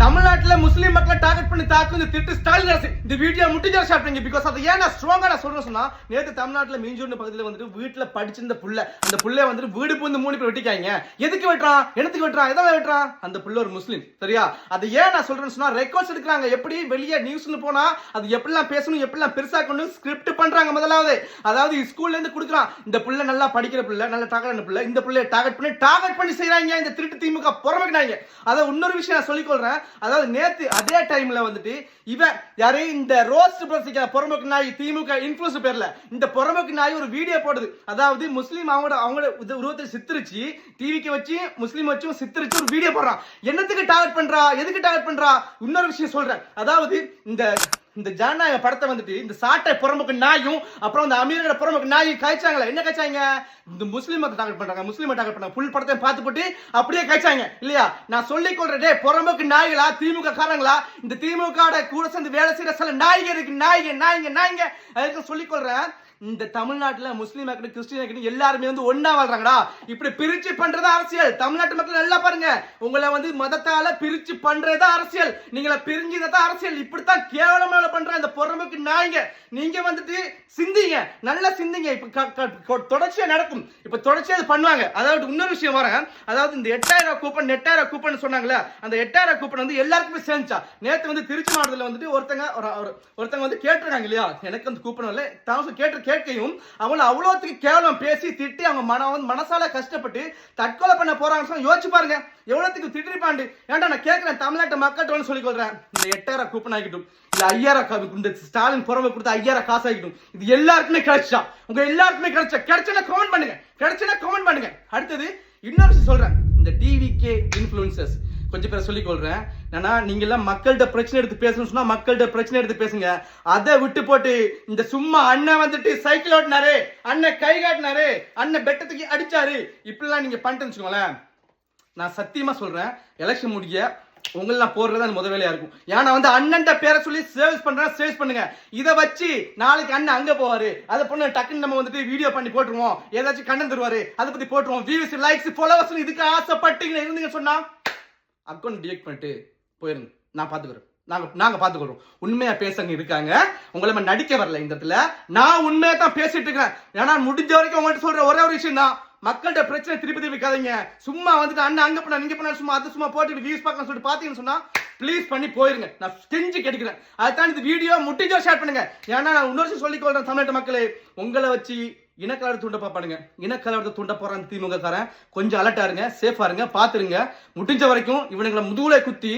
தமிழ்நாட்டுல முஸ்லீம் மக்களை டார்கெட் பண்ணி தாக்கு இந்த திட்டு ஸ்டாலின் அரசு இந்த வீடியோ முட்டிஜா ஷாப்பிங் பிகாஸ் அது ஏன் நான் ஸ்ட்ராங்கா நான் சொல்றேன் சொன்னா நேத்து தமிழ்நாட்டுல மீஞ்சூர் பகுதியில் வந்துட்டு வீட்டுல படிச்சிருந்த புள்ள அந்த புள்ளைய வந்துட்டு வீடு பூந்து 3 பேர் வெட்டிக்காங்க. எதுக்கு வெட்டுறான், என்னத்துக்கு வெட்டுறான், எதை வெட்டுறான்? அந்த புள்ள ஒரு முஸ்லீம், சரியா? அது ஏன் நான் சொல்றேன்னு சொன்னா ரெக்கார்ட்ஸ் எடுக்கிறாங்க. எப்படி வெளியே நியூஸ்ல போனா அது எப்படிலாம் பேசணும், எப்படிலாம் பெருசாக்கணும் ஸ்கிரிப்ட் பண்றாங்க. முதலாவது அதாவது ஸ்கூல்ல இருந்து கொடுக்குறான். இந்த புள்ள நல்லா படிக்கிற புள்ள, நல்ல டார்கெட் புள்ள, இந்த புள்ளைய டார்கெட் பண்ணி செய்யறாங்க இந்த திருட்டு திமுக புறமைக்கிறாங்க. அதை இன்னொரு விஷயம் நான் சொல்லிக்கொள்றேன். அதாவது நேத்து அதே டைம்ல வந்துட்டு இவன் யாரே இந்த ரோஸ்ட் பிரசிக்க பொறம்போக்கு நாய் திமுக இன்ஃப்ளூயன்ஸ் பேர்ல இந்த பொறம்போக்கு நாய் ஒரு வீடியோ போடுது. அதாவது முஸ்லீம் அவங்க உருவத்தை சித்தரிச்சு டிவிக்கு வச்சு முஸ்லீம் வச்சு சித்தரிச்சு ஒரு வீடியோ போடுறான். என்னத்துக்கு டார்கெட் பண்றா, எதுக்கு டார்கெட் பண்றா? இன்னொரு விஷயம் சொல்றேன். அதாவது இந்த ஜனநாயக படத்தை வந்துட்டு இந்த சாட்டை புறம்போக்கு நாயும் அப்புறம் இந்த அமீரோட புறம்போக்கு நாயும் காய்ச்சாங்களா? என்ன காய்ச்சாங்க? இந்த முஸ்லீமை டார்கெட் பண்றாங்க, முஸ்லீமை டார்கெட் பண்ணாங்க. ஃபுல் படத்தை பார்த்து போட்டு அப்படியே காய்ச்சாங்க இல்லையா? நான் சொல்லிக் கொள்றேன், புறம்போக்கு நாய்களா திமுக காரங்களா? இந்த திமுக கூட சேர்ந்து வேலை செய்யற சில நாய்கள் இருக்கு, நாய்ங்க அதுக்கு சொல்லிக் கொள்றேன். இந்த தமிழ்நாட்டுல முஸ்லீம் கிறிஸ்டின் எல்லாருமே வந்து ஒன்னா வாழ்றாங்கடா. இப்படி பிரிச்சு பண்றதா அரசியல். தமிழ்நாட்டு மக்கள் நல்லா பாருங்க, உங்களை வந்து மதத்தால பிரிச்சு பண்றதா அரசியல், நீங்கள பிரிஞ்சதான் அரசியல். இப்படித்தான் கேவலமா பண்ற இந்த பொறம்போக்கு நாய்ங்க. நீங்க வந்துட்டு சிந்திங்க, நல்லா சிந்திங்க. இப்ப தொடர்ச்சியா நடக்கும், இப்ப தொடர்ச்சியா பண்ணுவாங்க. அதாவது இன்னொரு விஷயம் வரேன். அதாவது இந்த 8000 கூப்பன் 8000 கூப்பன் சொன்னாங்களே, அந்த 8000 கூப்பன் வந்து எல்லாருக்குமே சேர்ந்துச்சா? நேத்து வந்து திருச்சி மாவட்டத்தில் வந்துட்டு ஒருத்தங்க வந்து கேட்டிருக்காங்க இல்லையா, எனக்கு அந்த கூப்பன் இல்லை கேட்கையும் அவங்கள அவ்வளோத்துக்கு கேவலம் பேசி திட்டி அவங்க மனசால கஷ்டப்பட்டு தற்கொலை பண்ண போறாங்க. யோசிச்சு பாருங்க எவ்வளவுக்கு திட்டிருப்பாண்டு. ஏன்டா நான் கேட்கிறேன் தமிழ்நாட்டு மக்கள்கிட்ட சொல்லிக் கொள்றேன். இந்த 8000 கூப்பன் ஆகிட்டும், இல்ல 5000 இந்த ஸ்டாலின் புறமை கொடுத்த 5000 காசு ஆகிட்டும், இது எல்லாருக்குமே கிடைச்சா? உங்க எல்லாருக்குமே கிடைச்சா கமெண்ட் பண்ணுங்க. அடுத்தது இன்னொரு விஷயம் சொல்றேன். இந்த டிவிகே இன்ஃப்ளூயன்சர்ஸ் கொஞ்சம் பேர் சொல்லிக் கொள்றேன். நீங்க எல்லாம் மக்கள்கிட்ட பிரச்சனை எடுத்து பேசணும் சொன்னா மக்கள்கிட்ட பிரச்சனை எடுத்து பேசுங்க. அதை விட்டு போட்டு இந்த சும்மா அண்ணன் வந்துட்டு சைக்கிள் ஓட்டினாரு, அண்ணன் கை காட்டினாரு, அண்ணன் பெட்டத்துக்கு அடிச்சாரு, இப்படிலாம் நீங்க பண்ணிட்டு வச்சுக்கோங்களேன். நான் சத்தியமா சொல்றேன், எலெக்ஷன் முடிய உங்களெல்லாம் போடுறது அந்த முதல் வேலையா இருக்கும். ஏன்னா வந்து அண்ணன் பேரை சொல்லி சேவ்ஸ் பண்ணுங்க. இதை வச்சு நாளைக்கு அண்ணன் அங்க போவாரு, அதை பொண்ணு டக்குன்னு நம்ம வந்துட்டு வீடியோ பண்ணி போட்டுருவோம், ஏதாச்சும் கண்ணன் தருவாரு, அதை பத்தி போட்டுருவோம். வியூஸ், லைக்ஸ், ஃபாலோவர்ஸ் இதுக்கு ஆசைப்பட்டீங்க இருந்தீங்க சொன்னா அக்கௌண்ட் டிலீட் பண்ணிட்டு போயிருங்க. நான் பாத்துக்கிறேன், நாங்க பாத்துக்கிறோம். உண்மையா பேசங்க இருக்காங்க, உங்களை நடிக்க வரல இந்த இடத்துல. நான் உண்மையா தான் பேசிட்டு இருக்கேன். ஏன்னா முடிஞ்ச வரைக்கும் உங்கள்கிட்ட சொல்ற ஒரே ஒரு விஷயம் தான், மக்கள்கிட்ட பிரச்சனை திருப்பி கதைங்க. சும்மா வந்துட்டு அண்ணன் அங்க பண்ண நீங்க பண்ண சும்மா அது சும்மா போட்டு வியூஸ் பார்க்கணும் சொல்லிட்டு பாத்தீங்கன்னு சொன்னா ப்ளீஸ் பண்ணி போயிருங்க. நான் கெஞ்சி கேட்கிறேன். அதுதான் இந்த வீடியோ முட்டிஜோ ஷேர் பண்ணுங்க. ஏன்னா நான் இன்னொரு சொல்லிக் கொள்றேன், தமிழ்நாட்டு மக்களே உங்களை வச்சு இனக்கலவரத்தை தூண்ட பாப்பானுங்க. இனக்கலவரத்தை தூண்ட போறான் திமுக காரன். கொஞ்சம் அலர்ட்டா இருங்க, சேஃபா இருங்க, பாத்துருங்க. முடிஞ்ச வரைக்கும் இவனுங்களை முதுகுலை குத்தி